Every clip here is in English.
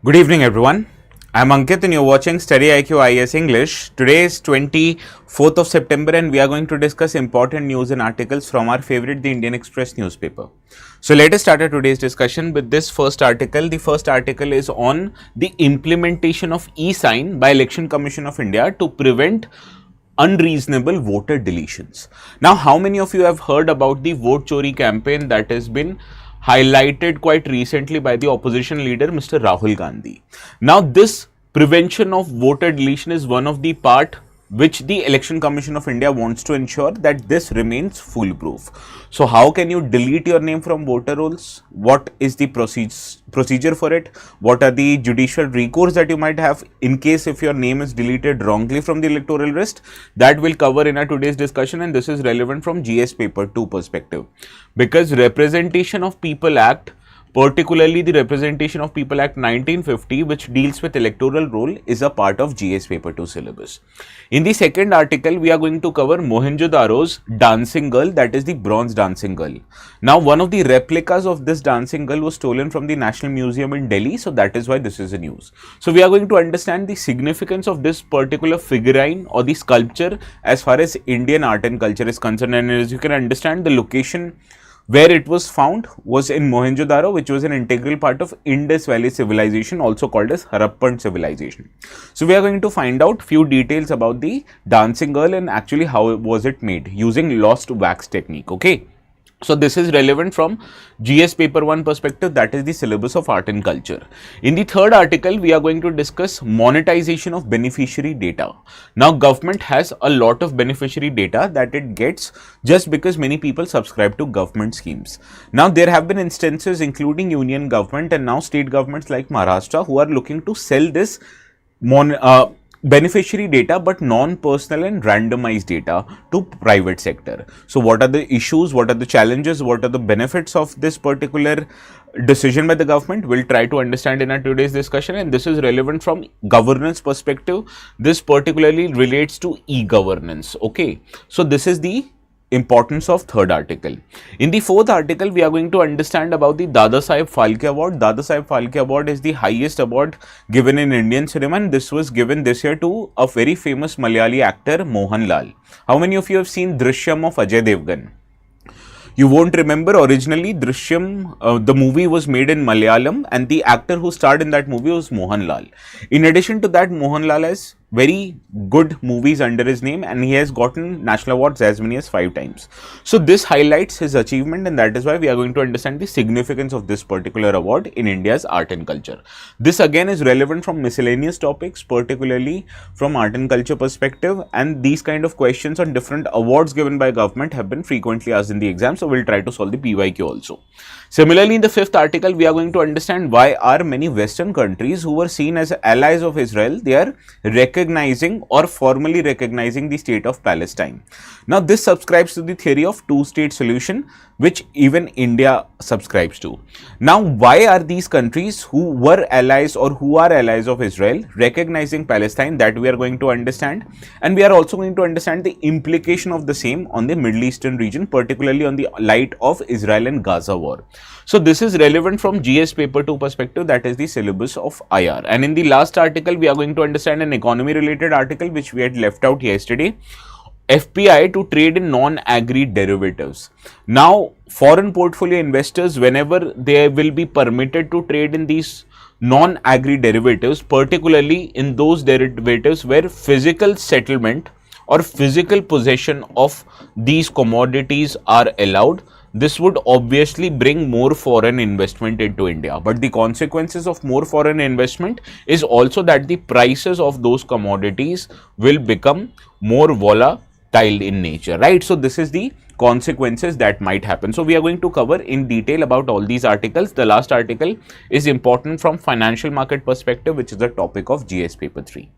Good evening, everyone. I'm Ankit and you're watching StudyIQ IAS English. Today is 24th of September and we are going to discuss important news and articles from our favorite, the Indian Express newspaper. So let us start our today's discussion with this first article. The first article is on the implementation of e-sign by Election Commission of India to prevent unreasonable voter deletions. Now, how many of you have heard about the vote chori campaign that has been highlighted quite recently by the opposition leader Mr. Rahul Gandhi? Now, this prevention of voter deletion is one of the part which the Election Commission of India wants to ensure that this remains foolproof. So how can you delete your name from voter rolls? What is the procedure for it? What are the judicial recourse that you might have in case if your name is deleted wrongly from the electoral list? That will cover in our today's discussion, and this is relevant from GS paper 2 perspective, because Representation of People Act, particularly the Representation of People Act 1950, which deals with electoral roll, is a part of GS paper 2 syllabus. In the second article, we are going to cover Mohenjo-daro's dancing girl, that is the bronze dancing girl. Now, one of the replicas of this dancing girl was stolen from the National Museum in Delhi, so that is why this is a news. So we are going to understand the significance of this particular figurine or the sculpture as far as Indian art and culture is concerned, and as you can understand, the location where it was found was in Mohenjo-daro, which was an integral part of Indus Valley civilization, also called as Harappan civilization. So we are going to find out few details about the dancing girl and actually how was it made using lost wax technique. Okay. So this is relevant from GS paper 1 perspective, that is the syllabus of art and culture. In the third article, we are going to discuss monetization of beneficiary data. Now, government has a lot of beneficiary data that it gets just because many people subscribe to government schemes. Now, there have been instances including union government and now state governments like Maharashtra who are looking to sell this beneficiary data but non-personal and randomized data to private sector. So what are the issues, what are the challenges, what are the benefits of this particular decision by the government? We'll try to understand in our today's discussion, and this is relevant from governance perspective. This particularly relates to e-governance. Okay, so this is the importance of third article. In the fourth article, we are going to understand about the Dada Saheb Phalke Award. Dada Saheb Phalke Award is the highest award given in Indian cinema, and this was given this year to a very famous Malayali actor, Mohanlal. How many of you have seen Drishyam of Ajay Devgan? You won't remember, originally Drishyam, the movie was made in Malayalam and the actor who starred in that movie was Mohanlal. In addition to that, Mohanlal has very good movies under his name and he has gotten national awards as many as 5 times. So this highlights his achievement, and that is why we are going to understand the significance of this particular award in India's art and culture. This again is relevant from miscellaneous topics, particularly from art and culture perspective, and these kind of questions on different awards given by government have been frequently asked in the exam, so we'll try to solve the PYQ also. Similarly, in the fifth article, we are going to understand why are many Western countries who were seen as allies of Israel, they are recognizing or formally recognizing the state of Palestine. Now, this subscribes to the theory of two-state solution, which even India subscribes to. Now, why are these countries who were allies or who are allies of Israel recognizing Palestine? That we are going to understand, and we are also going to understand the implication of the same on the Middle Eastern region, particularly on the light of Israel and Gaza war. So this is relevant from GS paper 2 perspective, that is the syllabus of IR. And in the last article, we are going to understand an economy related article which we had left out yesterday. FPI to trade in non-agri derivatives. Now, foreign portfolio investors, whenever they will be permitted to trade in these non-agri derivatives, particularly in those derivatives where physical settlement or physical possession of these commodities are allowed, this would obviously bring more foreign investment into India. But the consequences of more foreign investment is also that the prices of those commodities will become more volatile in nature, right? So this is the consequences that might happen. So we are going to cover in detail about all these articles. The last article is important from financial market perspective, which is the topic of GS paper 3.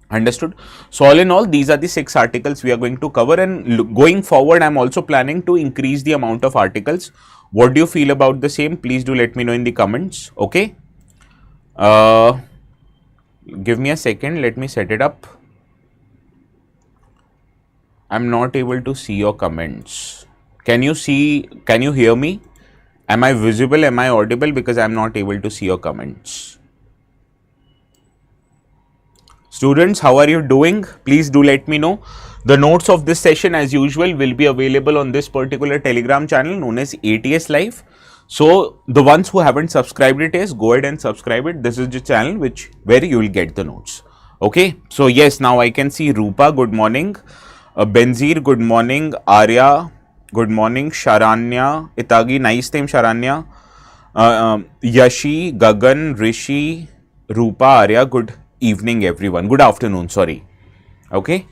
Understood? So all in all, these are the 6 articles we are going to cover, and going forward, I am also planning to increase the amount of articles. What do you feel about the same? Please do let me know in the comments. Okay. Give me a second. Let me set it up. I'm not able to see your comments. Can you hear me? Am I visible? Am I audible? Because I'm not able to see your comments. Students, how are you doing? Please do let me know. The notes of this session as usual will be available on this particular Telegram channel known as ATS Live. So the ones who haven't subscribed it is go ahead and subscribe it. This is the channel where you will get the notes. Okay. So yes, now I can see Rupa, good morning. Benzir, good morning. Arya, good morning. Sharanya, Itagi, nice name Sharanya. Yashi, Gagan, Rishi, Rupa, Arya, good evening everyone. Good afternoon, sorry. Okay.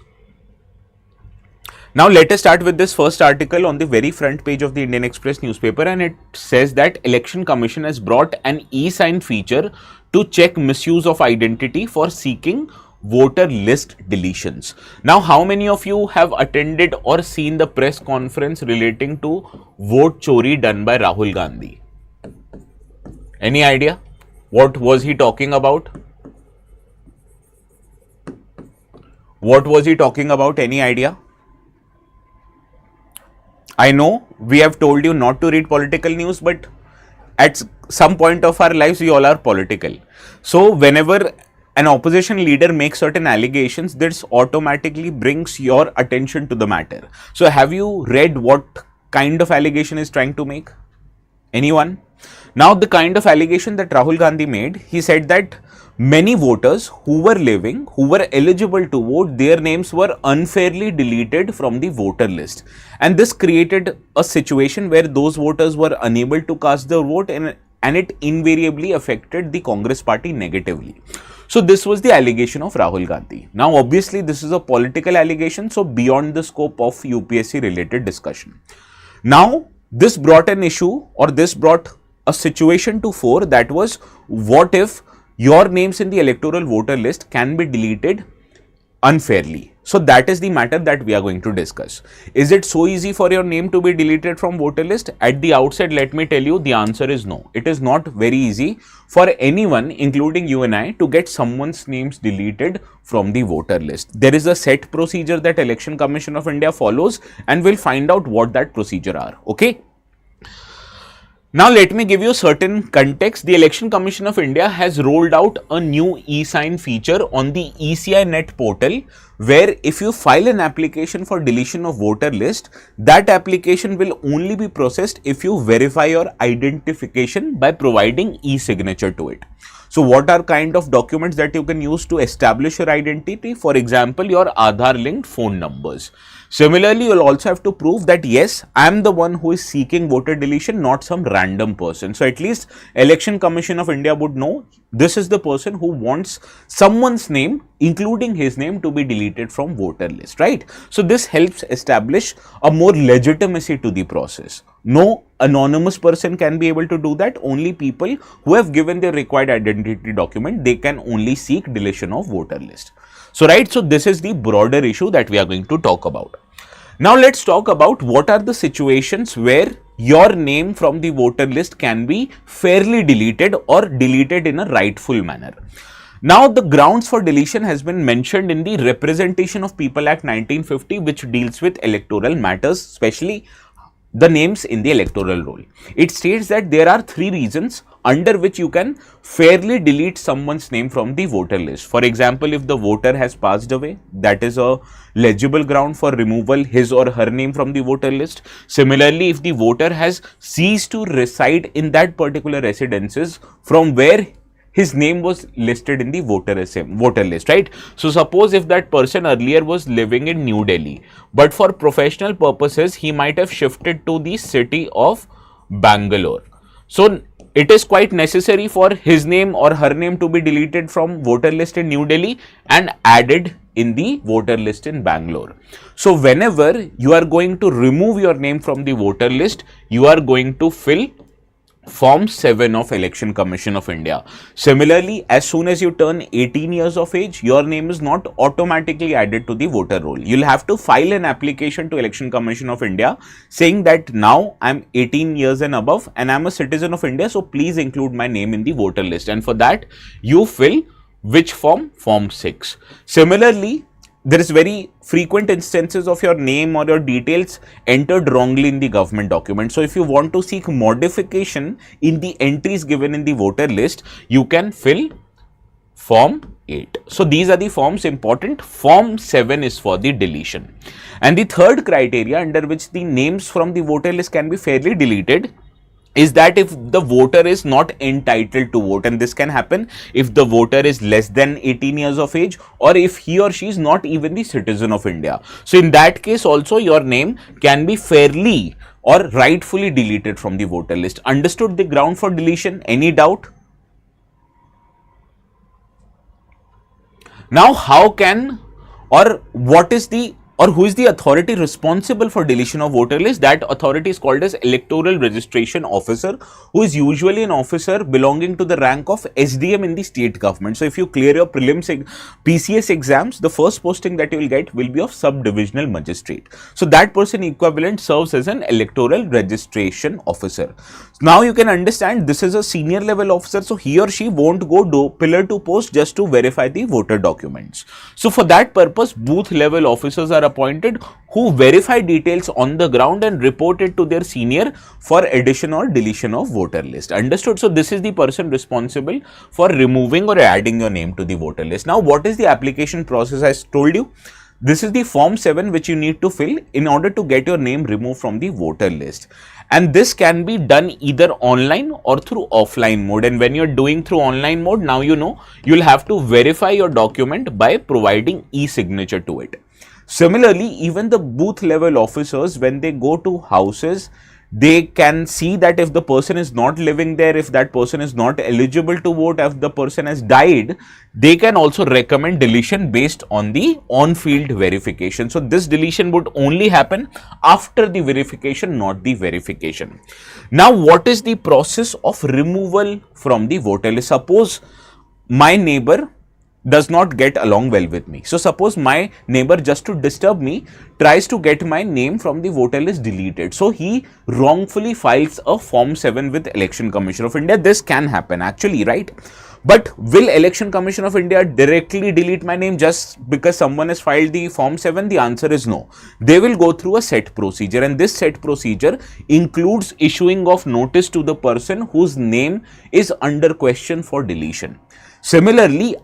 Now let us start with this first article on the very front page of the Indian Express newspaper, and it says that Election Commission has brought an e-sign feature to check misuse of identity for seeking voter list deletions. Now, how many of you have attended or seen the press conference relating to vote chori done by Rahul Gandhi? Any idea? What was he talking about? What was he talking about? Any idea? I know we have told you not to read political news, but at some point of our lives, we all are political. So whenever an opposition leader makes certain allegations, this automatically brings your attention to the matter. So have you read what kind of allegation is trying to make? Anyone? Now the kind of allegation that Rahul Gandhi made, he said that many voters who were eligible to vote, their names were unfairly deleted from the voter list. And this created a situation where those voters were unable to cast their vote, and it invariably affected the Congress party negatively. So this was the allegation of Rahul Gandhi. Now obviously this is a political allegation, so beyond the scope of UPSC related discussion. Now this brought an issue, or this brought a situation to fore, that was, what if your names in the electoral voter list can be deleted unfairly? So that is the matter that we are going to discuss. Is it so easy for your name to be deleted from voter list? At the outset, let me tell you, the answer is no. It is not very easy for anyone, including you and I, to get someone's names deleted from the voter list. There is a set procedure that Election Commission of India follows, and we'll find out what that procedure are. Okay. Now let me give you certain context. The Election Commission of India has rolled out a new e-sign feature on the ECI Net portal, where if you file an application for deletion of voter list, that application will only be processed if you verify your identification by providing e-signature to it. So what are kind of documents that you can use to establish your identity? For example, your Aadhaar linked phone numbers. Similarly, you will also have to prove that yes, I am the one who is seeking voter deletion, not some random person. So at least Election Commission of India would know this is the person who wants someone's name, including his name, to be deleted from voter list, right? So this helps establish a more legitimacy to the process. No anonymous person can be able to do that. Only people who have given their required identity document, they can only seek deletion of voter list. So right, so this is the broader issue that we are going to talk about. Now let's talk about what are the situations where your name from the voter list can be fairly deleted or deleted in a rightful manner. Now the grounds for deletion has been mentioned in the Representation of People Act 1950, which deals with electoral matters, especially the names in the electoral roll. It states that there are 3 reasons under which you can fairly delete someone's name from the voter list. For example, if the voter has passed away, that is a legible ground for removal his or her name from the voter list. Similarly, if the voter has ceased to reside in that particular residences from where his name was listed in the voter list, right? So suppose if that person earlier was living in New Delhi, but for professional purposes, he might have shifted to the city of Bangalore. So it is quite necessary for his name or her name to be deleted from voter list in New Delhi and added in the voter list in Bangalore. So whenever you are going to remove your name from the voter list, you are going to fill Form 7 of Election Commission of India. Similarly, as soon as you turn 18 years of age, your name is not automatically added to the voter roll. You'll have to file an application to Election Commission of India saying that now I'm 18 years and above and I'm a citizen of India, so please include my name in the voter list. And for that, you fill which form? Form 6. Similarly, there is very frequent instances of your name or your details entered wrongly in the government document. So if you want to seek modification in the entries given in the voter list, you can fill Form 8. So these are the forms important. Form 7 is for the deletion. And the third criteria under which the names from the voter list can be fairly deleted is that if the voter is not entitled to vote, and this can happen if the voter is less than 18 years of age, or if he or she is not even the citizen of India. So in that case also your name can be fairly or rightfully deleted from the voter list. Understood the ground for deletion? Any doubt? Now how can, or what is the, or who is the authority responsible for deletion of voter list? That authority is called as Electoral Registration Officer, who is usually an officer belonging to the rank of SDM in the state government. So if you clear your prelims PCS exams, the first posting that you will get will be of sub-divisional magistrate. So that person equivalent serves as an Electoral Registration Officer. Now you can understand this is a senior level officer, so he or she won't go pillar to post just to verify the voter documents. So for that purpose, booth level officers are appointed who verify details on the ground and report it to their senior for addition or deletion of voter list. Understood? So this is the person responsible for removing or adding your name to the voter list. Now what is the application process? I told you this is the form 7 which you need to fill in order to get your name removed from the voter list. And this can be done either online or through offline mode. And when you're doing through online mode, now you know you'll have to verify your document by providing e-signature to it. Similarly, even the booth level officers, when they go to houses, they can see that if the person is not living there, if that person is not eligible to vote, if the person has died, they can also recommend deletion based on the on-field verification. So this deletion would only happen after the verification, not the verification. Now, what is the process of removal from the voter list? Suppose my neighbor does not get along well with me. So suppose my neighbor, just to disturb me, tries to get my name from the voter list deleted. So he wrongfully files a form 7 with Election Commission of India. This can happen actually, right? But will Election Commission of India directly delete my name just because someone has filed the form 7? The answer is no. They will go through a set procedure, and this set procedure includes issuing of notice to the person whose name is under question for deletion. Similarly,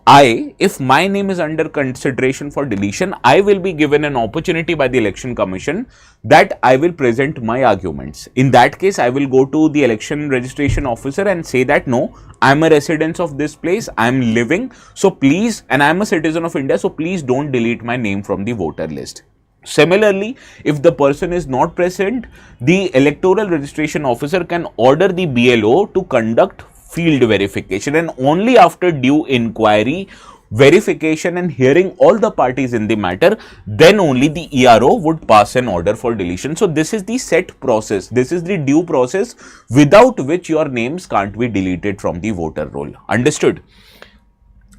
if my name is under consideration for deletion, I will be given an opportunity by the Election Commission that I will present my arguments. In that case, I will go to the election registration officer and say that no, I am a resident of this place, I am living, so please, and I am a citizen of India, so please don't delete my name from the voter list. Similarly, if the person is not present, the electoral registration officer can order the BLO to conduct field verification, and only after due inquiry, verification and hearing all the parties in the matter, then only the ERO would pass an order for deletion. So this is the set process. This is the due process without which your names can't be deleted from the voter roll. Understood?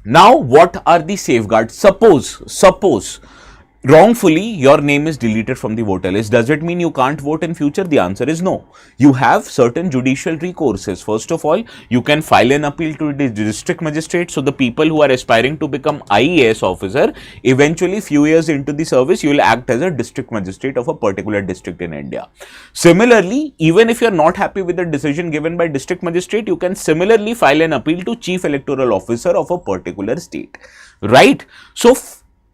Now, what are the safeguards? Suppose wrongfully your name is deleted from the voter list. Does it mean you can't vote in future? The answer is no. You have certain judicial recourses. First of all, you can file an appeal to the district magistrate. So the people who are aspiring to become IAS officer, eventually few years into the service, you will act as a district magistrate of a particular district in India. Similarly, even if you are not happy with the decision given by district magistrate, you can similarly file an appeal to chief electoral officer of a particular state, right? So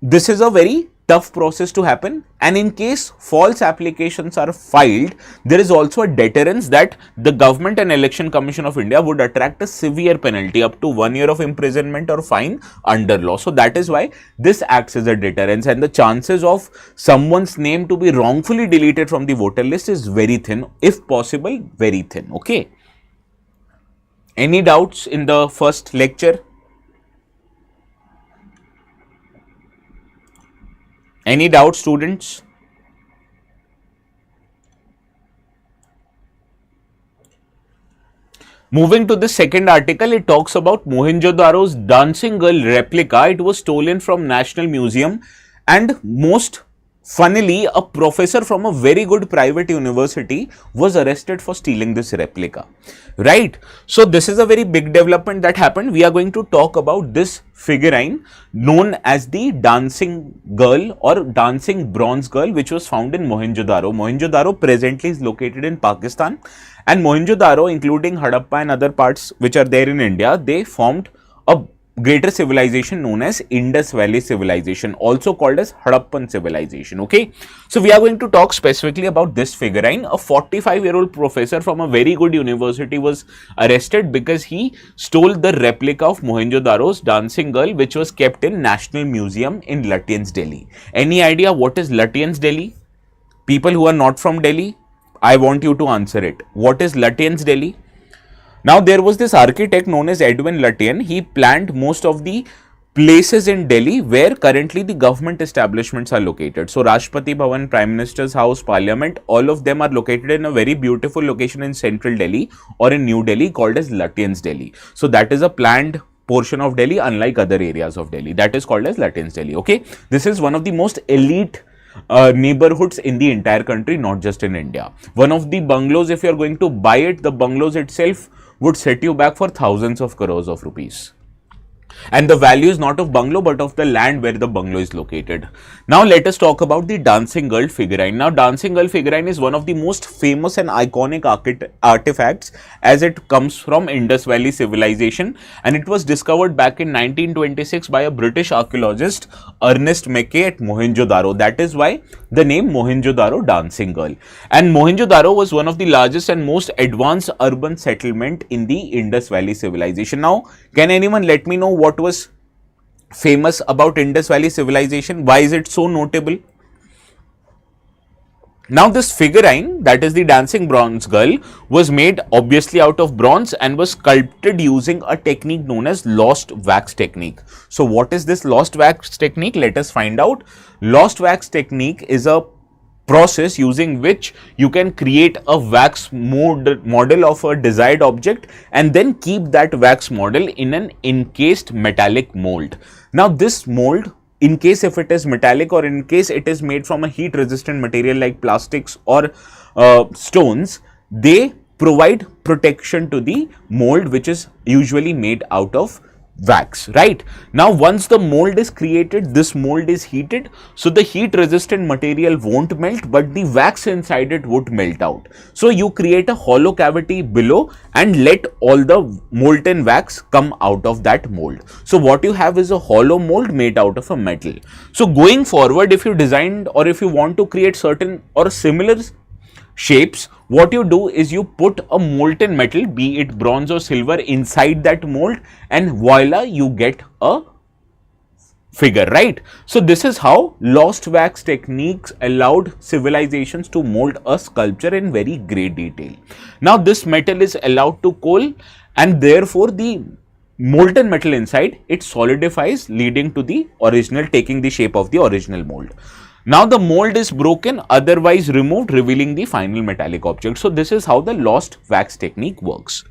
this is a very tough process to happen, and in case false applications are filed, there is also a deterrence that the government and Election Commission of India would attract a severe penalty up to 1 year of imprisonment or fine under law. So that is why this acts as a deterrence, and the chances of someone's name to be wrongfully deleted from the voter list is very thin, if possible very thin. Okay, any doubts in the first lecture? Any doubts, students? Moving to the second article, it talks about Mohenjo-daro's dancing girl replica. It was stolen from National Museum, and most funnily, a professor from a very good private university was arrested for stealing this replica, right? So this is a very big development that happened. We are going to talk about this figurine known as the dancing girl or dancing bronze girl, which was found in Mohenjo-daro. Mohenjo-daro presently is located in Pakistan, and Mohenjo-daro, including Harappa and other parts which are there in India, they formed a greater civilization known as Indus Valley civilization, also called as Harappan civilization. Okay, so we are going to talk specifically about this figurine. A 45-year-old professor from a very good university was arrested because he stole the replica of Mohenjo-daro's dancing girl, which was kept in National Museum in Lutyens, Delhi. Any idea what is Lutyens, Delhi? People who are not from Delhi, I want you to answer it. What is Lutyens, Delhi? Now, there was this architect known as Edwin Lutyens. He planned most of the places in Delhi where currently the government establishments are located. So, Rashtrapati Bhavan, Prime Minister's House, Parliament, all of them are located in a very beautiful location in central Delhi or in New Delhi called as Lutyens, Delhi. So, that is a planned portion of Delhi, unlike other areas of Delhi. That is called as Lutyens, Delhi. Okay, this is one of the most elite neighborhoods in the entire country, not just in India. One of the bungalows, if you are going to buy it, the bungalows itself would set you back for thousands of crores of rupees. And the value is not of bungalow but of the land where the bungalow is located. Now let us talk about the dancing girl figurine. Now dancing girl figurine is one of the most famous and iconic artifacts as it comes from Indus Valley civilization, and it was discovered back in 1926 by a British archaeologist Ernest Mackay at Mohenjo-daro. That is why the name Mohenjo-daro dancing girl. And Mohenjo-daro was one of the largest and most advanced urban settlement in the Indus Valley civilization. Now, can anyone let me know what was famous about Indus Valley civilization? Why is it so notable? Now, this figurine, that is the dancing bronze girl, was made obviously out of bronze and was sculpted using a technique known as lost wax technique. So, what is this lost wax technique? Let us find out. Lost wax technique is a process using which you can create a wax model of a desired object and then keep that wax model in an encased metallic mold. Now, this mold, in case if it is metallic or in case it is made from a heat resistant material like plastics or stones, they provide protection to the mold, which is usually made out of wax, right? Now, once the mold is created, this mold is heated, so the heat resistant material won't melt, but the wax inside it would melt out. So you create a hollow cavity below and let all the molten wax come out of that mold. So what you have is a hollow mold made out of a metal. So going forward, if you designed or if you want to create certain or similar shapes, what you do is you put a molten metal, be it bronze or silver, inside that mold, and voila, you get a figure, right? So this is how lost wax techniques allowed civilizations to mold a sculpture in very great detail. Now, this metal is allowed to cool, and therefore the molten metal inside it solidifies, leading to the original, taking the shape of the original mold. Now, the mold is broken, otherwise removed, revealing the final metallic object. So, this is how the lost wax technique works.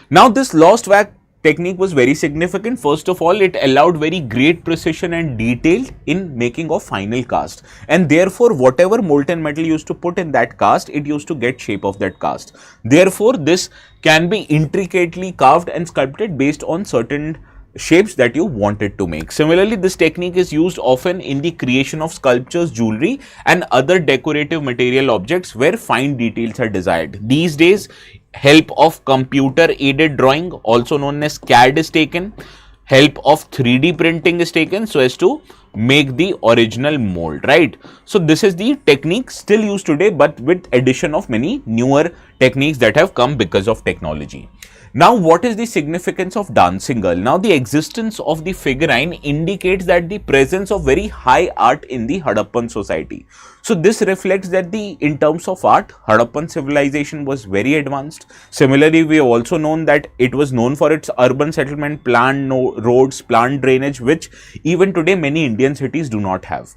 Now, this lost wax technique was very significant. First of all, it allowed very great precision and detail in making of final cast, and therefore whatever molten metal used to put in that cast, it used to get shape of that cast. Therefore, this can be intricately carved and sculpted based on certain shapes that you wanted to make. Similarly, this technique is used often in the creation of sculptures, jewelry and other decorative material objects where fine details are desired. These days, help of computer aided drawing, also known as CAD, is taken. Help of 3D printing is taken so as to make the original mold, right? So this is the technique still used today, but with addition of many newer techniques that have come because of technology. Now, what is the significance of dancing girl? Now, the existence of the figurine indicates that the presence of very high art in the Harappan society. So, this reflects that in terms of art, Harappan civilization was very advanced. Similarly, we have also known that it was known for its urban settlement, planned roads, planned drainage, which even today many Indian cities do not have.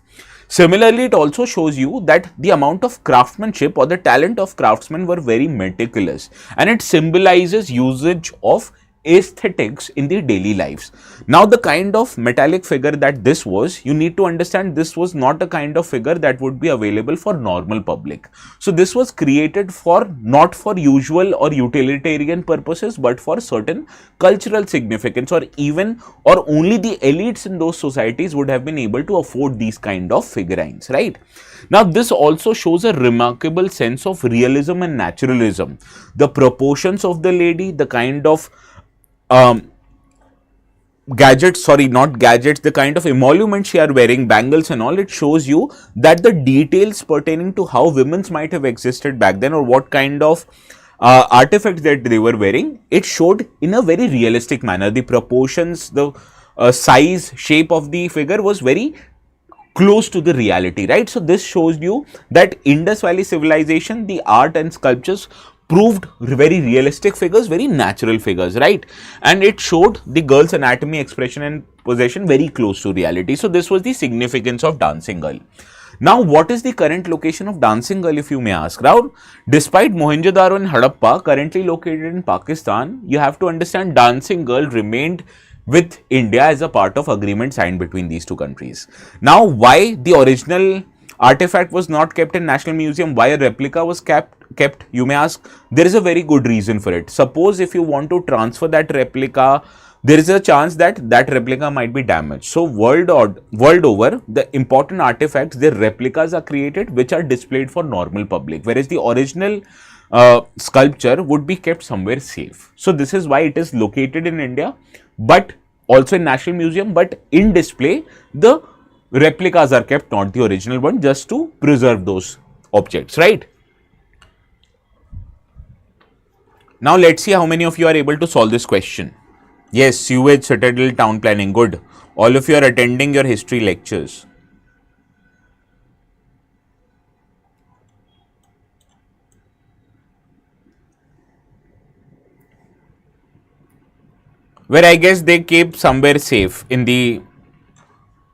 Similarly, it also shows you that the amount of craftsmanship or the talent of craftsmen were very meticulous, and it symbolizes usage of aesthetics in the daily lives. Now, the kind of metallic figure that this was, you need to understand this was not a kind of figure that would be available for normal public. So, this was created for not for usual or utilitarian purposes, but for certain cultural significance, or even or only the elites in those societies would have been able to afford these kind of figurines, right? Now, this also shows a remarkable sense of realism and naturalism. The proportions of the lady, the kind of gadgets, sorry, not gadgets, the kind of emoluments she are wearing, bangles and all, it shows you that the details pertaining to how women's might have existed back then, or what kind of artifacts that they were wearing, it showed in a very realistic manner. The proportions, the size, shape of the figure was very close to the reality, right? So this shows you that Indus Valley civilization, the art and sculptures proved very realistic figures, very natural figures, right? And it showed the girl's anatomy, expression and possession very close to reality. So this was the significance of Dancing Girl. Now, what is the current location of Dancing Girl, if you may ask? Now, despite Mohenjo-daro and Harappa currently located in Pakistan, you have to understand Dancing Girl remained with India as a part of agreement signed between these two countries. Now, why the original artifact was not kept in National Museum, why a replica was kept, you may ask? There is a very good reason for it. Suppose if you want to transfer that replica, there is a chance that that replica might be damaged. So world over, the important artifacts, their replicas are created which are displayed for normal public, whereas the original sculpture would be kept somewhere safe. So this is why it is located in India, but also in National Museum, but in display, the replicas are kept, not the original one, just to preserve those objects, right? Now let's see how many of you are able to solve this question. Yes, sewage, citadel, town planning, good. All of you are attending your history lectures. Where I guess they keep somewhere safe in the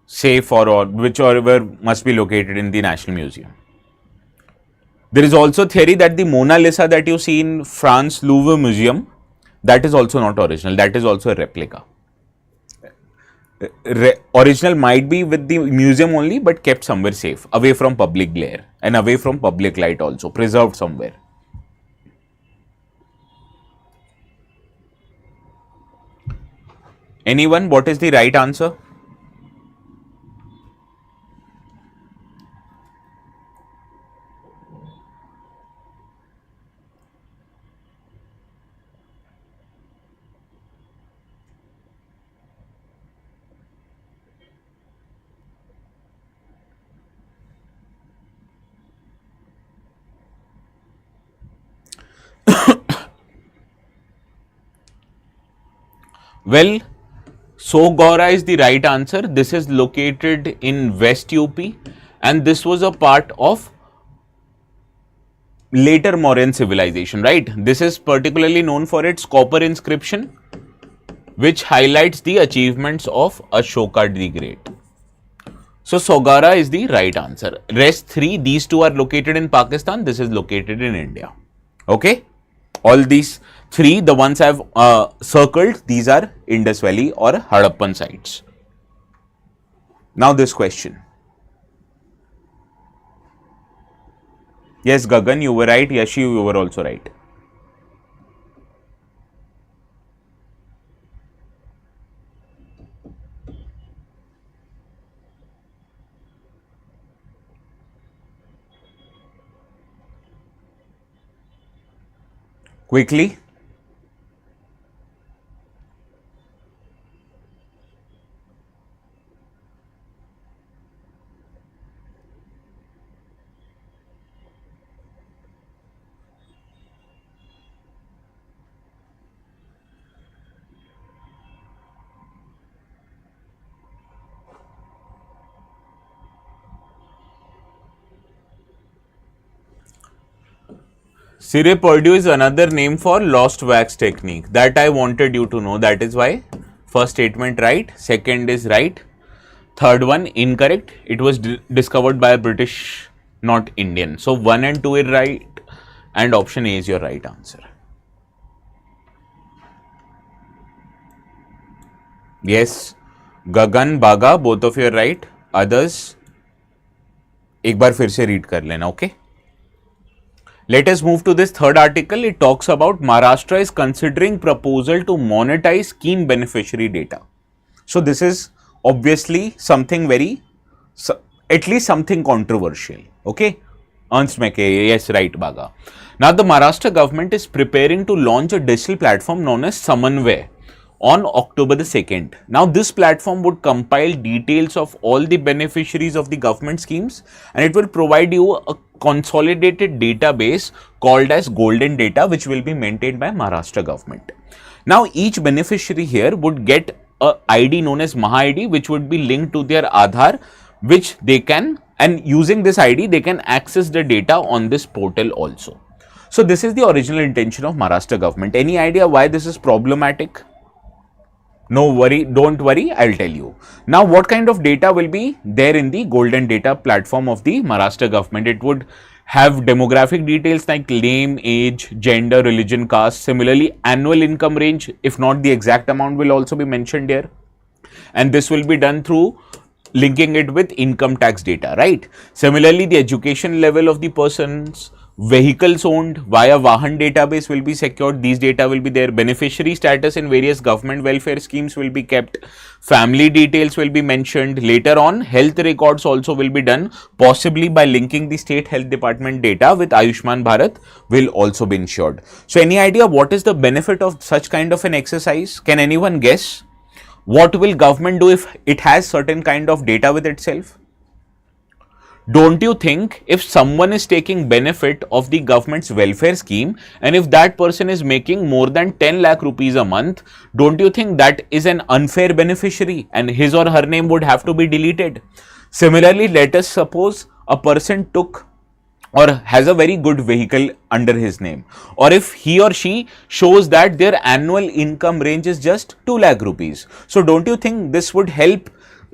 safe or whichever must be located in the National Museum. There is also theory that the Mona Lisa that you see in France Louvre Museum, that is also not original, that is also a replica. Original might be with the museum only, but kept somewhere safe, away from public glare and away from public light also, preserved somewhere. Anyone, what is the right answer? Well, Sogora is the right answer. This is located in West UP and this was a part of later Mauryan civilization, right? This is particularly known for its copper inscription, which highlights the achievements of Ashoka the Great. So Sogara is the right answer. Rest three, these two are located in Pakistan, this is located in India. Okay? All these three, the ones I have circled, these are Indus Valley or Harappan sites. Now this question. Yes, Gagan, you were right. Yashi, you were also right. Quickly. Cire Purdue is another name for lost wax technique. That I wanted you to know. That is why first statement right, second is right, third one incorrect. It was discovered by a British, not Indian. So 1 and 2 is right and option A is your right answer. Yes, Gagan, Baga, both of you are right. Others, एक बार फिर से read कर लेना, okay? Let us move to this third article. It talks about Maharashtra is considering proposal to monetize scheme beneficiary data. So this is obviously something very, at least something controversial. Okay, Ernst Meke, yes, right, Baga. Now the Maharashtra government is preparing to launch a digital platform known as Samanvay, on October the 2nd. Now this platform would compile details of all the beneficiaries of the government schemes, and it will provide you a consolidated database called as golden data, which will be maintained by Maharashtra government. Now each beneficiary here would get a ID known as Maha ID, which would be linked to their Aadhaar, which they can, and using this ID they can access the data on this portal also. So this is the original intention of Maharashtra government. Any idea why this is problematic? No worry, don't worry, I'll tell you. Now, what kind of data will be there in the golden data platform of the Maharashtra government? It would have demographic details like name, age, gender, religion, caste. Similarly, annual income range, if not the exact amount, will also be mentioned here. And this will be done through linking it with income tax data, right? Similarly, the education level of the persons, vehicles owned via Vahan database will be secured. These data will be there. Beneficiary status in various government welfare schemes will be kept. Family details will be mentioned. Later on, health records also will be done, possibly by linking the state health department data with Ayushman Bharat will also be ensured. So any idea what is the benefit of such kind of an exercise? Can anyone guess? What will government do if it has certain kind of data with itself? Don't you think if someone is taking benefit of the government's welfare scheme and if that person is making more than 10 lakh rupees a month, don't you think that is an unfair beneficiary and his or her name would have to be deleted? Similarly, let us suppose a person took or has a very good vehicle under his name, or if he or she shows that their annual income range is just 2 lakh rupees. So don't you think this would help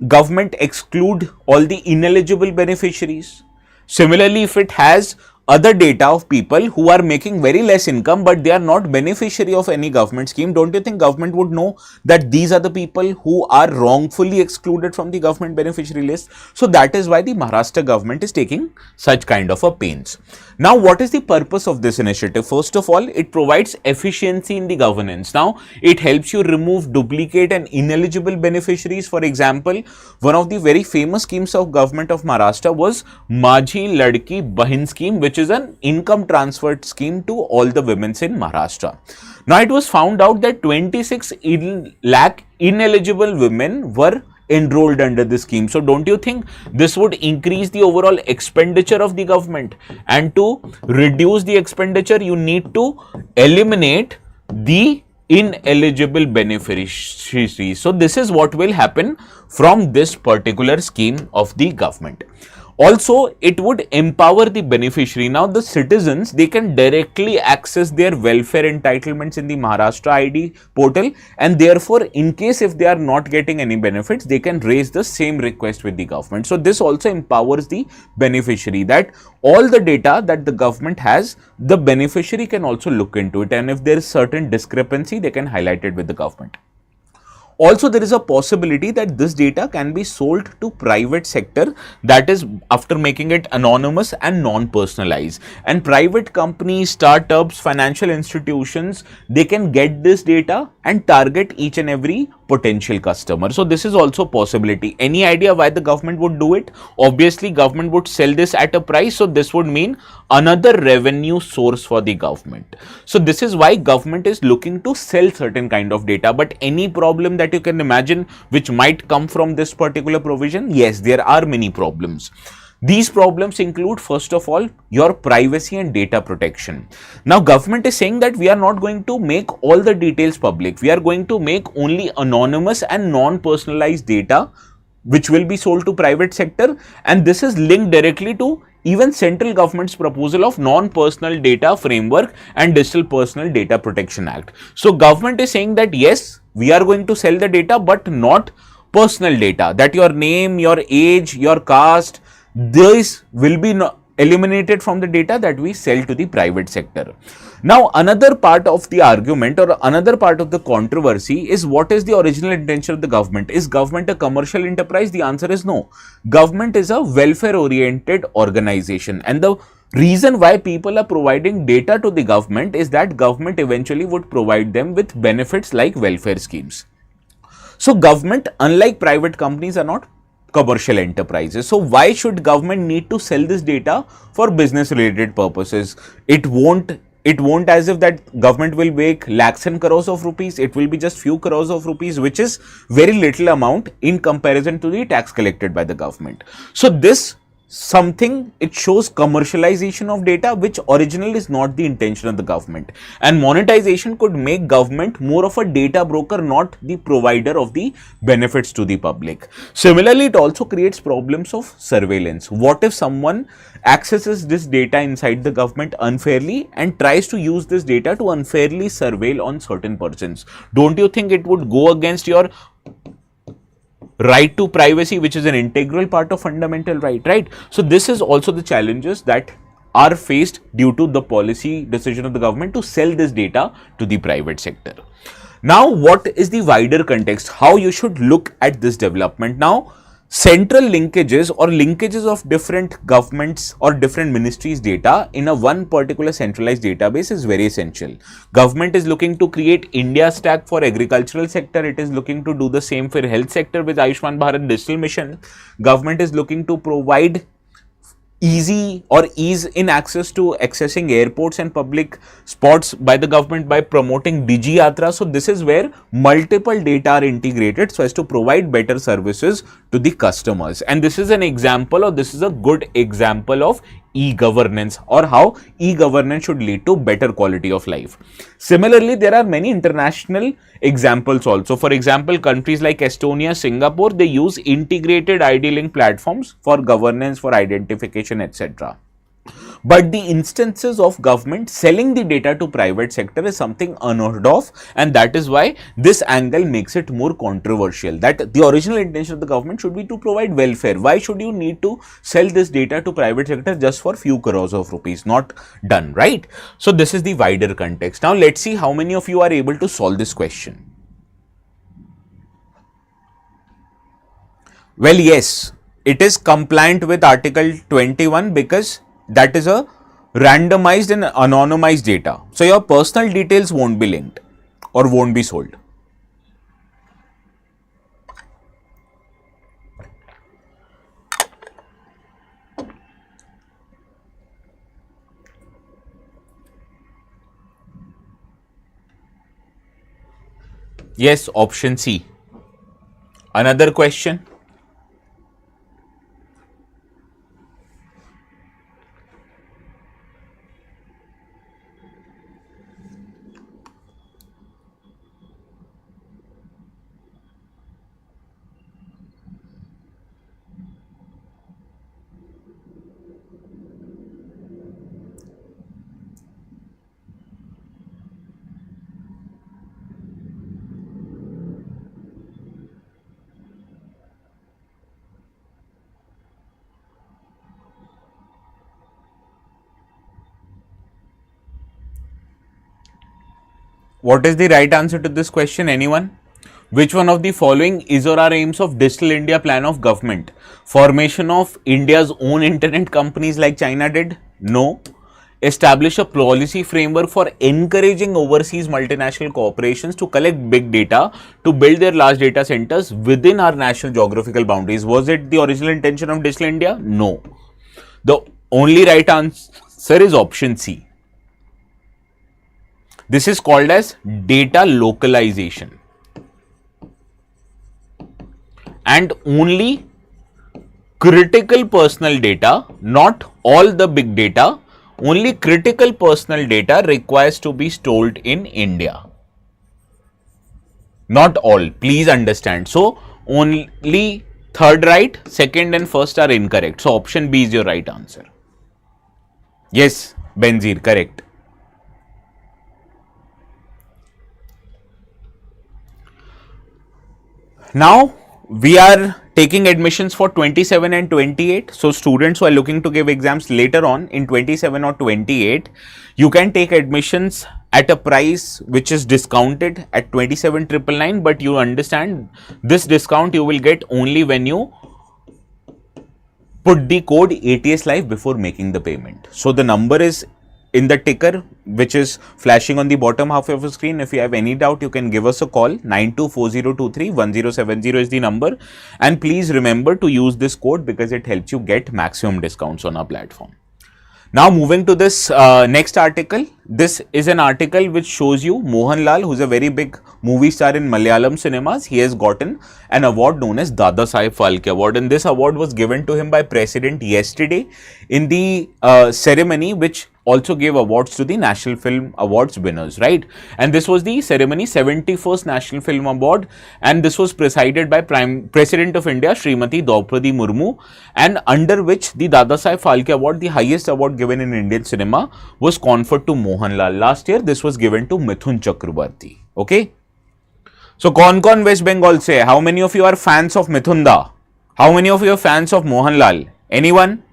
government exclude all the ineligible beneficiaries? Similarly, if it has other data of people who are making very less income but they are not beneficiary of any government scheme, don't you think government would know that these are the people who are wrongfully excluded from the government beneficiary list? So that is why the Maharashtra government is taking such kind of a pains. Now, what is the purpose of this initiative? First of all, it provides efficiency in the governance. Now, it helps you remove duplicate and ineligible beneficiaries. For example, one of the very famous schemes of government of Maharashtra was Majhi Ladki Bahin scheme, which is an income transfer scheme to all the women in Maharashtra. Now, it was found out that 26 lakh ineligible women were enrolled under this scheme. So don't you think this would increase the overall expenditure of the government? And to reduce the expenditure, you need to eliminate the ineligible beneficiaries. So this is what will happen from this particular scheme of the government. Also, it would empower the beneficiary. Now, the citizens, they can directly access their welfare entitlements in the Maharashtra ID portal, and therefore, in case if they are not getting any benefits, they can raise the same request with the government. So, this also empowers the beneficiary that all the data that the government has, the beneficiary can also look into it, and if there is certain discrepancy, they can highlight it with the government. Also, there is a possibility that this data can be sold to private sector, that is after making it anonymous and non-personalized. And private companies, startups, financial institutions, they can get this data and target each and every potential customer. So this is also a possibility. Any idea why the government would do it? Obviously, government would sell this at a price. So this would mean another revenue source for the government. So this is why government is looking to sell certain kind of data. But any problem that you can imagine which might come from this particular provision? Yes, there are many problems. These problems include, first of all, your privacy and data protection. Now, government is saying that we are not going to make all the details public. We are going to make only anonymous and non-personalized data which will be sold to private sector, and this is linked directly to even central government's proposal of non-personal data framework and Digital Personal Data Protection Act. So, government is saying that yes, we are going to sell the data, but not personal data, that your name, your age, your caste, this will be eliminated from the data that we sell to the private sector. Now, another part of the argument or another part of the controversy is what is the original intention of the government? Is government a commercial enterprise? The answer is no. Government is a welfare-oriented organization, and the reason why people are providing data to the government is that government eventually would provide them with benefits like welfare schemes. So, government, unlike private companies, are not commercial enterprises. So why should government need to sell this data for business related purposes? It won't it won't as if that government will make lakhs and crores of rupees. It will be just few crores of rupees, which is very little amount in comparison to the tax collected by the government. So this something, it shows commercialization of data, which originally is not the intention of the government, and monetization could make government more of a data broker, not the provider of the benefits to the public. Similarly, it also creates problems of surveillance. What if someone accesses this data inside the government unfairly and tries to use this data to unfairly surveil on certain persons? Don't you think it would go against your right to privacy, which is an integral part of fundamental right? So this is also the challenges that are faced due to the policy decision of the government to sell this data to the private sector. Now, what is the wider context? How you should look at this development? Now, central linkages or linkages of different governments or different ministries' data in a one particular centralized database is very essential. Government is looking to create India stack for agricultural sector. It is looking to do the same for health sector with Ayushman Bharat Digital Mission. Government is looking to provide easy or ease in access to accessing airports and public spots by the government by promoting Digi Yatra. So this is where multiple data are integrated so as to provide better services to the customers. And this is an example, or this is a good example of e-governance, or how e-governance should lead to better quality of life. Similarly, there are many international examples also. For example, countries like Estonia, Singapore, they use integrated ID link platforms for governance, for identification, etc. But the instances of government selling the data to private sector is something unheard of, and that is why this angle makes it more controversial, that the original intention of the government should be to provide welfare. Why should you need to sell this data to private sector just for few crores of rupees? Not done, right? So this is the wider context. Now let's see how many of you are able to solve this question. Well, yes, it is compliant with Article 21 because that is a randomized and anonymized data. So your personal details won't be linked or won't be sold. Yes, option C. Another question. What is the right answer to this question? Anyone? Which one of the following is or are aims of Digital India Plan of Government? Formation of India's own internet companies like China did? No. Establish a policy framework for encouraging overseas multinational corporations to collect big data to build their large data centers within our national geographical boundaries. Was it the original intention of Digital India? No. The only right answer is option C. This is called as data localization, and only critical personal data, not all the big data, only critical personal data requires to be stored in India. Not all, please understand. So only third right, second and first are incorrect. So option B is your right answer. Yes, Benzir, correct. Now we are taking admissions for 27 and 28. So students who are looking to give exams later on in 27 or 28, you can take admissions at a price which is discounted at 27,999, but you understand this discount you will get only when you put the code ATS Live before making the payment. So the number is in the ticker which is flashing on the bottom half of the screen. If you have any doubt, you can give us a call. 9240231070 is the number, and please remember to use this code because it helps you get maximum discounts on our platform. Now moving to this next article. This is an article which shows you Mohanlal, who's a very big movie star in Malayalam cinemas. He has gotten an award known as Dada Saheb Phalke Award, and this award was given to him by President yesterday in the ceremony which also gave awards to the National Film Awards winners, right? And this was the ceremony 71st National Film Award, and this was presided by Prime President of India, Srimati Draupadi Murmu, and under which the Dada Saheb Phalke Award, the highest award given in Indian cinema, was conferred to Mohanlal. Last year, this was given to Mithun Chakrabarti. Okay. So, कौन West Bengal से? How many of you are fans of Mithun Da? How many of you are fans of Mohanlal? Anyone?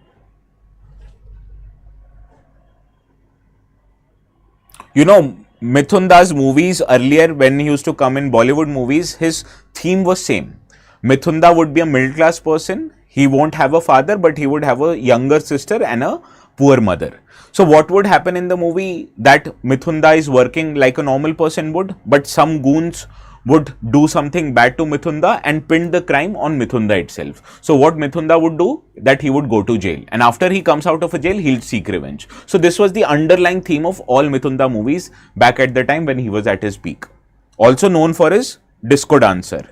You know, Mithun Da's movies earlier, when he used to come in Bollywood movies, his theme was same. Mithun Da would be a middle class person. He won't have a father, but he would have a younger sister and a poor mother. So what would happen in the movie? That Mithun Da is working like a normal person would, but some goons would do something bad to Mithun Da and pin the crime on Mithun Da itself. So what Mithun Da would do, that he would go to jail, and after he comes out of a jail, he'll seek revenge. So this was the underlying theme of all Mithun Da movies back at the time when he was at his peak. Also known for his disco dancer.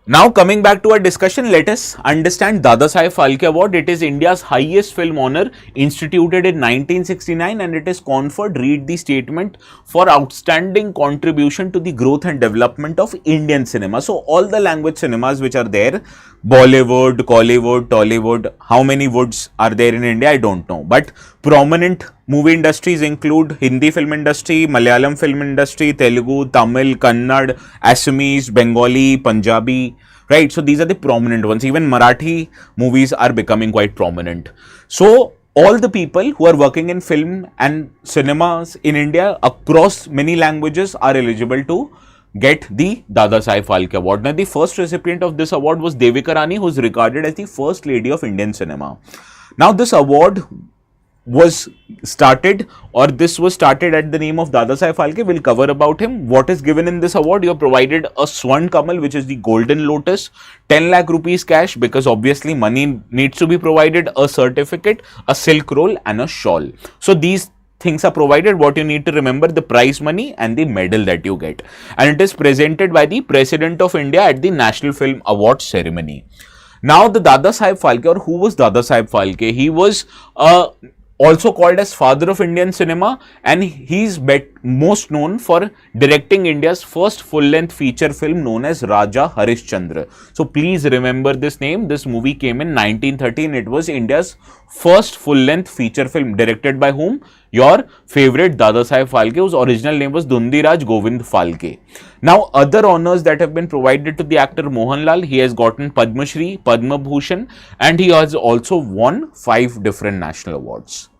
Now coming back to our discussion, let us understand Dada Saheb Phalke Award. It is India's highest film honor, instituted in 1969, and it is conferred, read the statement, for outstanding contribution to the growth and development of Indian cinema. So all the language cinemas which are there, Bollywood, Collywood, Tollywood, how many woods are there in India, I don't know. But prominent movie industries include Hindi film industry, Malayalam film industry, Telugu, Tamil, Kannada, Assamese, Bengali, Punjabi, right? So these are the prominent ones. Even Marathi movies are becoming quite prominent. So all the people who are working in film and cinemas in India across many languages are eligible to get the Dada Saheb Phalke Award. Now, the first recipient of this award was Devika Rani, who is regarded as the first lady of Indian cinema. Now, this award was started, or this was started at the name of Dada Saheb Phalke. We'll cover about him. What is given in this award? You are provided a Swan Kamal, which is the golden lotus, 10 lakh rupees cash, because obviously money needs to be provided, a certificate, a silk roll, and a shawl. So these things are provided. What you need to remember, the prize money and the medal that you get, and it is presented by the President of India at the National Film Awards ceremony. Now the Dada Saheb Phalke, or who was Dada Saheb Phalke? He was also called as father of Indian cinema, and he's most known for directing India's first full-length feature film known as Raja Harishchandra. So please remember this name. This movie came in 1913. It was India's first full-length feature film, directed by whom? Your favorite Dada Saheb Phalke, whose original name was Dhundiraj Govind Phalke. Now, other honors that have been provided to the actor Mohanlal, he has gotten Padma Shri, Padma Bhushan, and he has also won 5 different national awards.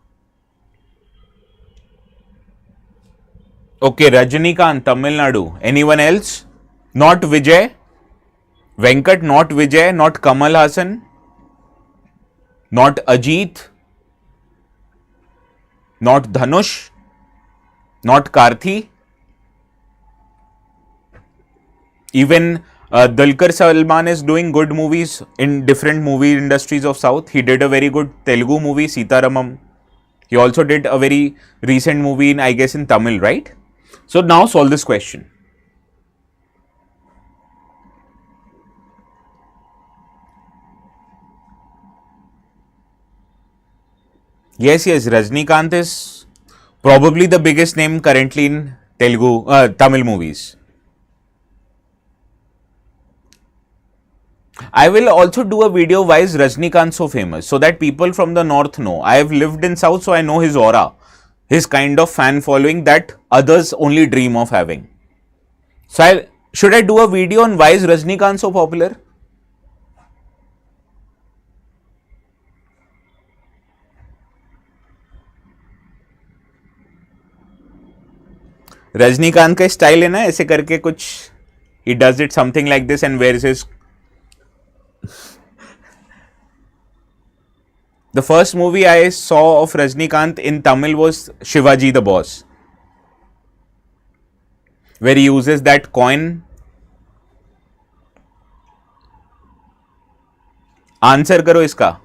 Okay, Rajinikanth, Tamil Nadu. Anyone else? Not Vijay. Venkat, not Vijay, not Kamal Hassan, not Ajit, not Dhanush, not Karthi. Even Dulquer Salman is doing good movies in different movie industries of South. He did a very good Telugu movie, Sitaramam. He also did a very recent movie in, I guess, in Tamil, right? So now solve this question. Yes, Rajinikanth is probably the biggest name currently in Tamil movies. I will also do a video why is Rajinikanth so famous, so that people from the north know. I have lived in south, so I know his aura, his kind of fan following that others only dream of having. So should I do a video on why is Rajinikanth so popular? Rajinikanth का style है ना ऐसे करके कुछ, he does it something like this and wears his. The first movie I saw of Rajinikanth in Tamil was Shivaji the Boss, where he uses that coin. Answer करो इसका.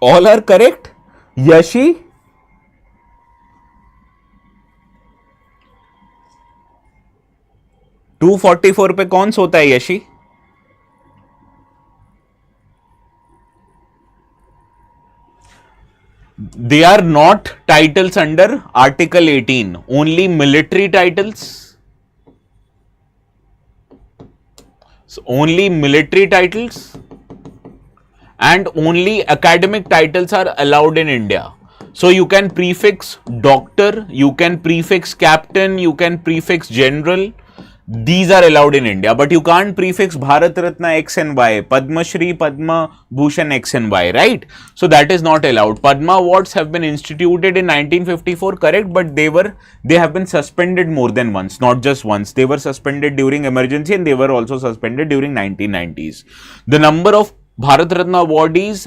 All are correct. Yashi, 244 पे कौन सोता है Yeshi? They are not titles under Article 18, only military titles. So only military titles and only academic titles are allowed in India. So you can prefix doctor, you can prefix captain, you can prefix general. These are allowed in India, but you can't prefix Bharat Ratna X and Y, Padma Shri, Padma Bhushan X and Y, right? So that is not allowed. Padma Awards have been instituted in 1954, correct, but they have been suspended more than once, not just once. They were suspended during emergency and they were also suspended during 1990s. The number of Bharat Ratna awardees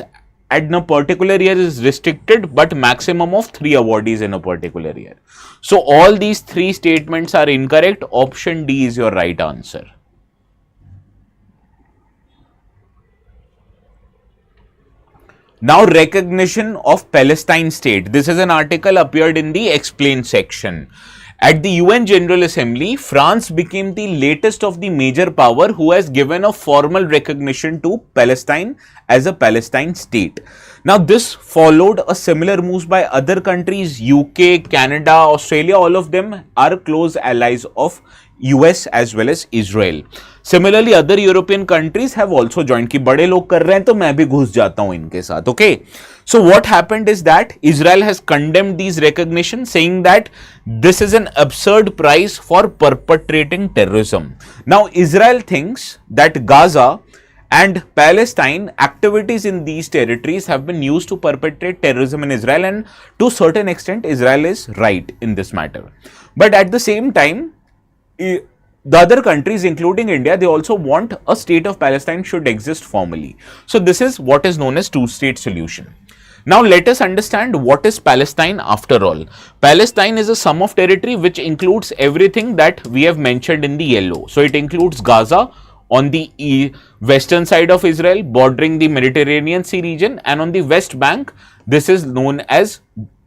at a particular year is restricted, but maximum of 3 awardees in a particular year. So all these 3 statements are incorrect. Option D is your right answer. Now, recognition of Palestine state. This is an article appeared in the explain section. At the UN General Assembly, France became the latest of the major power who has given a formal recognition to Palestine as a Palestine state. Now, this followed a similar moves by other countries, UK, Canada, Australia. All of them are close allies of US as well as Israel. Similarly, other European countries have also joined. कि बड़े लोग कर रहे हैं तो मैं भी घुस जाता हूं इनके साथ. Okay. So what happened is that Israel has condemned these recognitions, saying that this is an absurd price for perpetrating terrorism. Now, Israel thinks that Gaza and Palestine activities in these territories have been used to perpetrate terrorism in Israel, and to a certain extent, Israel is right in this matter. But at the same time, the other countries, including India, they also want a state of Palestine should exist formally. So this is what is known as two-state solution. Now let us understand what is Palestine after all. Palestine is a sum of territory which includes everything that we have mentioned in the yellow. So it includes Gaza on the western side of Israel, bordering the Mediterranean Sea region, and on the West Bank, this is known as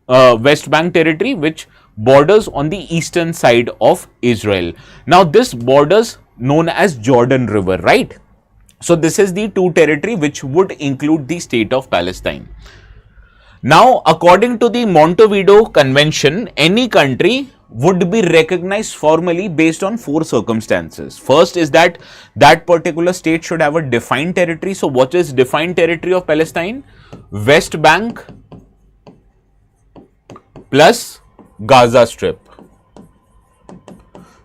West Bank territory, which borders on the eastern side of Israel. Now this borders known as Jordan River, right? So this is the two territory which would include the state of Palestine. Now, according to the Montevideo Convention, any country would be recognized formally based on 4 circumstances. First is that that particular state should have a defined territory. So what is defined territory of Palestine? West Bank plus Gaza Strip.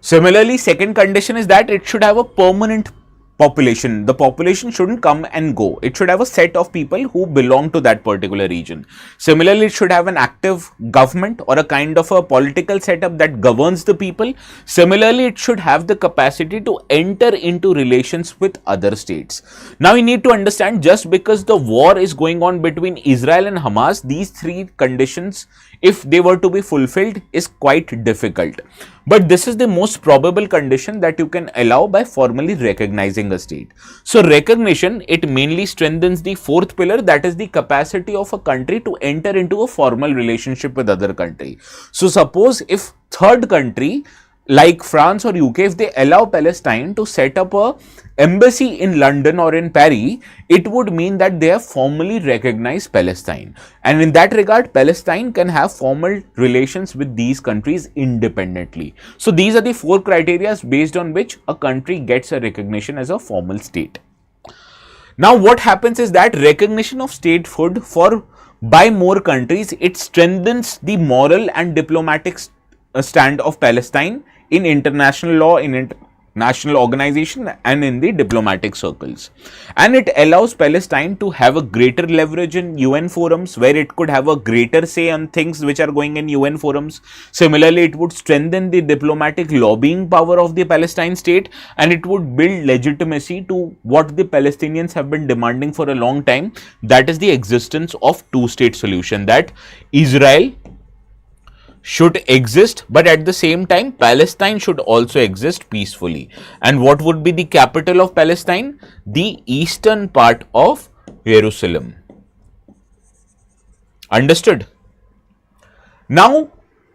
Similarly, second condition is that it should have a permanent population. The population shouldn't come and go. It should have a set of people who belong to that particular region. Similarly, it should have an active government or a kind of a political setup that governs the people. Similarly, it should have the capacity to enter into relations with other states. Now, we need to understand, just because the war is going on between Israel and Hamas, these 3 conditions, if they were to be fulfilled, is quite difficult. But this is the most probable condition that you can allow by formally recognizing a state. So recognition, it mainly strengthens the 4th pillar, that is the capacity of a country to enter into a formal relationship with other country. So suppose if 3rd country like France or UK, if they allow Palestine to set up a embassy in London or in Paris, it would mean that they have formally recognized Palestine. And in that regard, Palestine can have formal relations with these countries independently. So these are the 4 criteria based on which a country gets a recognition as a formal state. Now what happens is that recognition of statehood by more countries, it strengthens the moral and diplomatic stand of Palestine in international law, in international organization, and in the diplomatic circles. And it allows Palestine to have a greater leverage in UN forums, where it could have a greater say on things which are going in UN forums. Similarly, it would strengthen the diplomatic lobbying power of the Palestine state, and it would build legitimacy to what the Palestinians have been demanding for a long time, that is the existence of two-state solution, that Israel should exist, but at the same time Palestine should also exist peacefully. And what would be the capital of Palestine? The eastern part of Jerusalem. Understood? Now,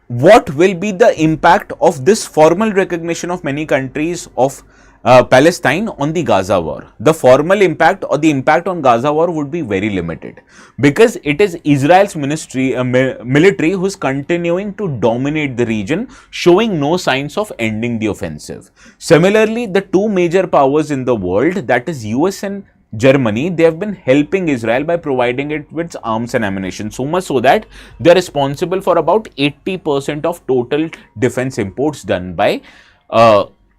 what will be the impact of this formal recognition of many countries of Palestine on the Gaza war? The formal impact or the impact on Gaza war would be very limited, because it is Israel's military who's continuing to dominate the region, showing no signs of ending the offensive. Similarly, the two major powers in the world, that is US and Germany, they have been helping Israel by providing it with arms and ammunition, so much so that they are responsible for about 80% of total defense imports done by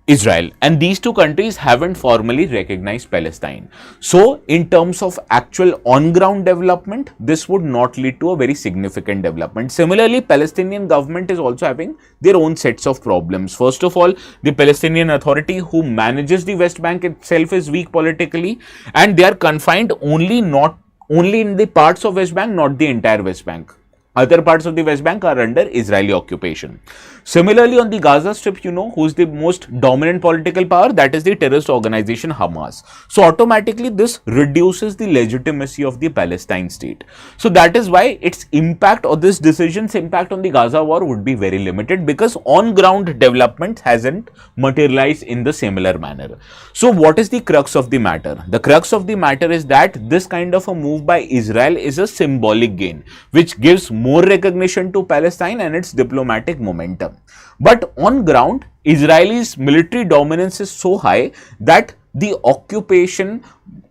Israel, and these two countries haven't formally recognized Palestine. So, in terms of actual on-ground development, this would not lead to a very significant development. Similarly, Palestinian government is also having their own sets of problems. First of all, the Palestinian Authority, who manages the West Bank itself, is weak politically, and they are confined only in the parts of West Bank, not the entire West Bank. Other parts of the West Bank are under Israeli occupation. Similarly, on the Gaza Strip, you know who's the most dominant political power? That is the terrorist organization Hamas. So automatically this reduces the legitimacy of the Palestine state. So that is why its impact, or this decision's impact on the Gaza war, would be very limited, because on-ground development hasn't materialized in the similar manner. So what is the crux of the matter? The crux of the matter is that this kind of a move by Israel is a symbolic gain, which gives more recognition to Palestine and its diplomatic momentum. But on ground, Israel's military dominance is so high that the occupation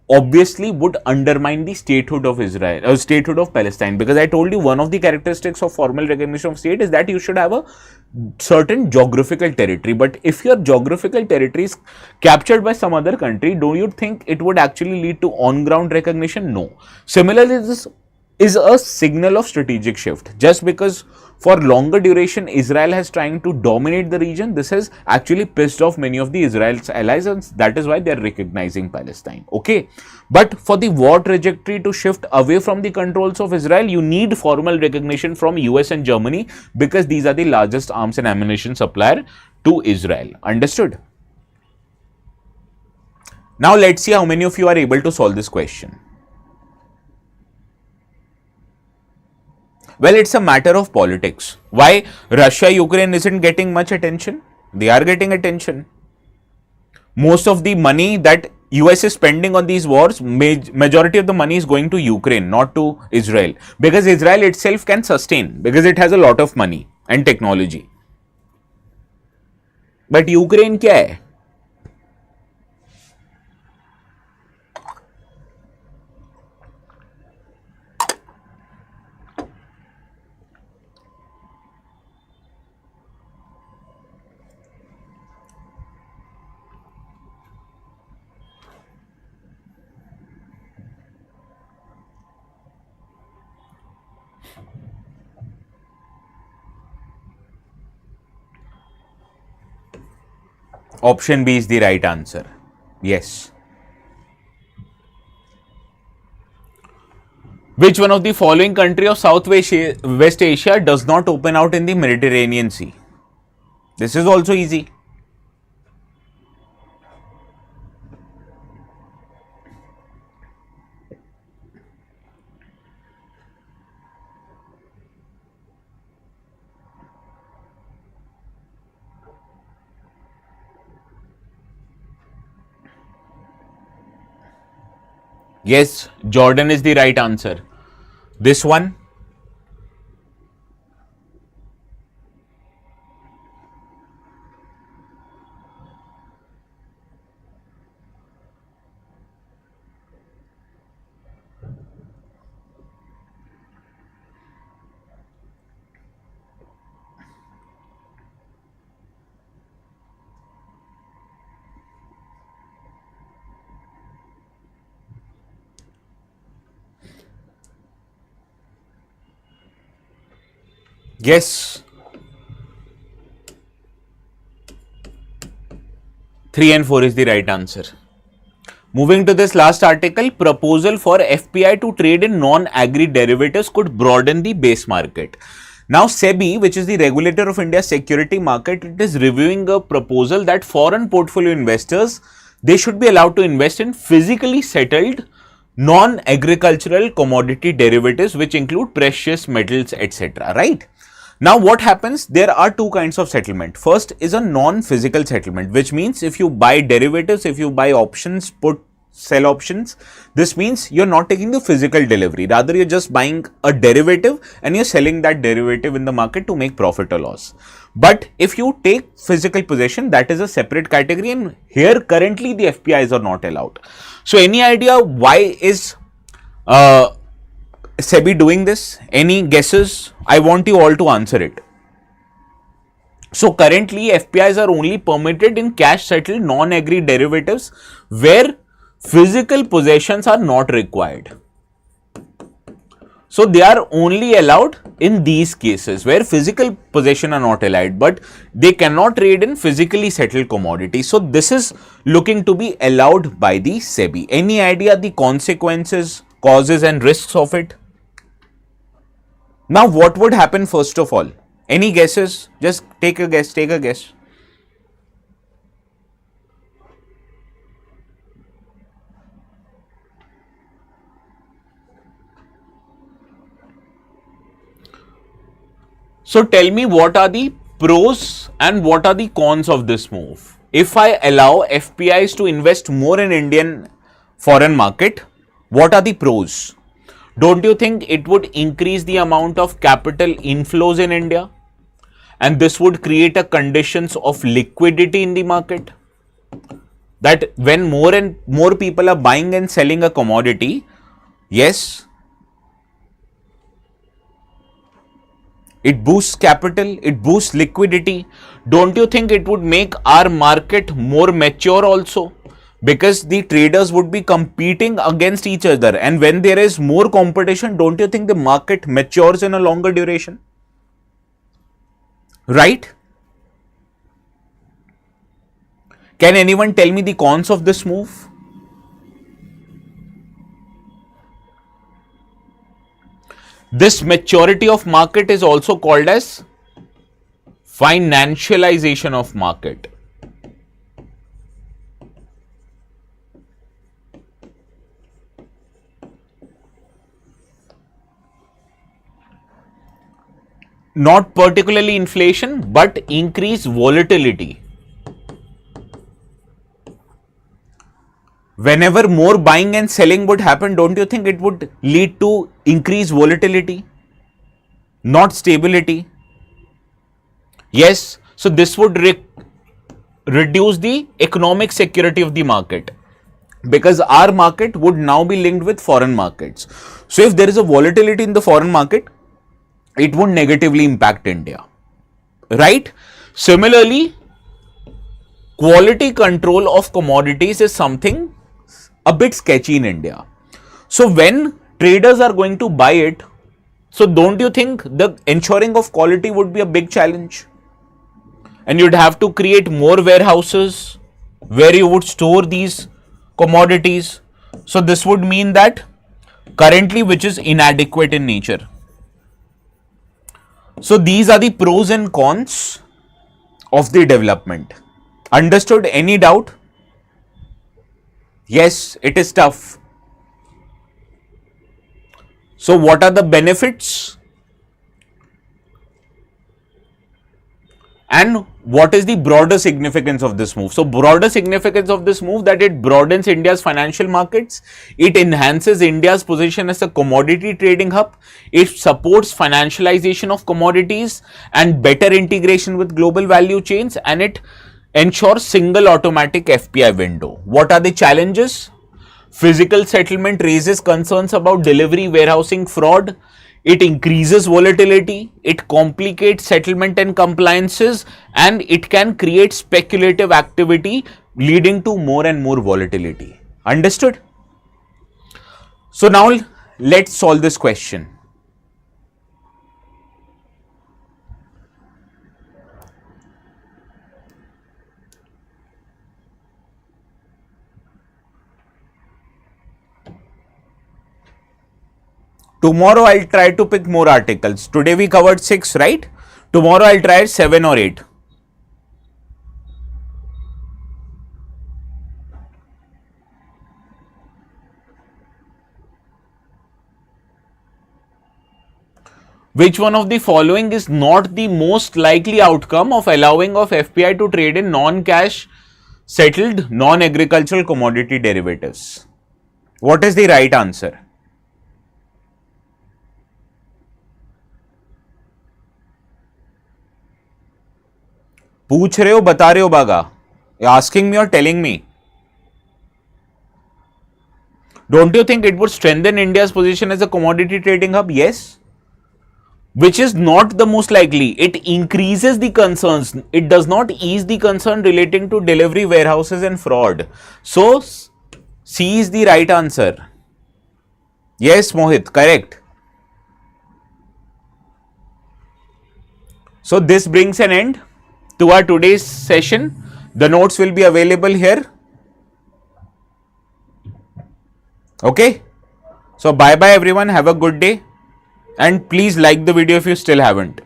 obviously would undermine the statehood of Israel, statehood of Palestine, because I told you one of the characteristics of formal recognition of state is that you should have a certain geographical territory. But if your geographical territory is captured by some other country, don't you think it would actually lead to on-ground recognition? No. Similarly, this is a signal of strategic shift. Just because for longer duration Israel has trying to dominate the region, this has actually pissed off many of the Israel's allies, and that is why they are recognizing Palestine. Okay, but for the war trajectory to shift away from the controls of Israel, you need formal recognition from US and Germany, because these are the largest arms and ammunition supplier to Israel. Understood? Now let's see how many of you are able to solve this question. Well, it's a matter of politics. Why Russia-Ukraine isn't getting much attention? They are getting attention. Most of the money that US is spending on these wars, majority of the money is going to Ukraine, not to Israel. Because Israel itself can sustain, because it has a lot of money and technology. But Ukraine क्या है? Option B is the right answer. Yes. Which one of the following country of Southwest Asia does not open out in the Mediterranean Sea? This is also easy. Yes, Jordan is the right answer. This one? Yes. 3 and 4 is the right answer. Moving to this last article, proposal for FPI to trade in non-agri derivatives could broaden the base market. Now, SEBI, which is the regulator of India's security market, it is reviewing a proposal that foreign portfolio investors, they should be allowed to invest in physically settled non-agricultural commodity derivatives which include precious metals, etc. Right? Now what happens? There are two kinds of settlement. First is a non-physical settlement, which means if you buy derivatives, if you buy options, put sell options, this means you're not taking the physical delivery, rather you're just buying a derivative and you're selling that derivative in the market to make profit or loss. But if you take physical possession, that is a separate category, and here currently the FPIs are not allowed. So any idea why is SEBI doing this? Any guesses? I want you all to answer it. So currently FPIs are only permitted in cash settled non-agri derivatives where physical possessions are not required. So they are only allowed in these cases where physical possession are not allowed, but they cannot trade in physically settled commodities. So this is looking to be allowed by the SEBI. Any idea the consequences, causes and risks of it? Now what would happen first of all? Any guesses? Just take a guess, take a guess. So tell me, what are the pros and what are the cons of this move? If I allow FPIs to invest more in Indian foreign market, what are the pros? Don't you think it would increase the amount of capital inflows in India? And this would create a conditions of liquidity in the market? That when more and more people are buying and selling a commodity, yes, it boosts capital, it boosts liquidity. Don't you think it would make our market more mature also? Because the traders would be competing against each other, and when there is more competition, don't you think the market matures in a longer duration? Right? Can anyone tell me the cons of this move? This maturity of market is also called as financialization of market. Not particularly inflation, but increased volatility. Whenever more buying and selling would happen, don't you think it would lead to increased volatility, not stability? Yes, so this would reduce the economic security of the market, because our market would now be linked with foreign markets. So if there is a volatility in the foreign market, it would negatively impact India, right? Similarly, quality control of commodities is something a bit sketchy in India. So when traders are going to buy it, so don't you think the ensuring of quality would be a big challenge? And you'd have to create more warehouses where you would store these commodities. So this would mean that currently, which is inadequate in nature. So these are the pros and cons of the development. Understood? Any doubt? Yes, it is tough. So what are the benefits? And what is the broader significance of this move? So broader significance of this move, that it broadens India's financial markets, it enhances India's position as a commodity trading hub, it supports financialization of commodities and better integration with global value chains, and it ensures single automatic FPI window. What are the challenges? Physical settlement raises concerns about delivery, warehousing, fraud. It increases volatility, it complicates settlement and compliances, and it can create speculative activity leading to more and more volatility. Understood? So now let's solve this question. Tomorrow I'll try to pick more articles. Today we covered 6, right? Tomorrow I'll try 7 or 8. Which one of the following is not the most likely outcome of allowing of FPI to trade in non-cash settled non-agricultural commodity derivatives? What is the right answer? पूछ रहे हो, बता रहे हो बागा? You're asking me or telling me? Don't you think it would strengthen India's position as a commodity trading hub? Yes. Which is not the most likely. It increases the concerns. It does not ease the concern relating to delivery warehouses and fraud. So, C is the right answer. Yes, Mohit, correct. So, this brings an end to our today's session. The notes will be available here. Okay. So, bye bye everyone. Have a good day. And please like the video if you still haven't.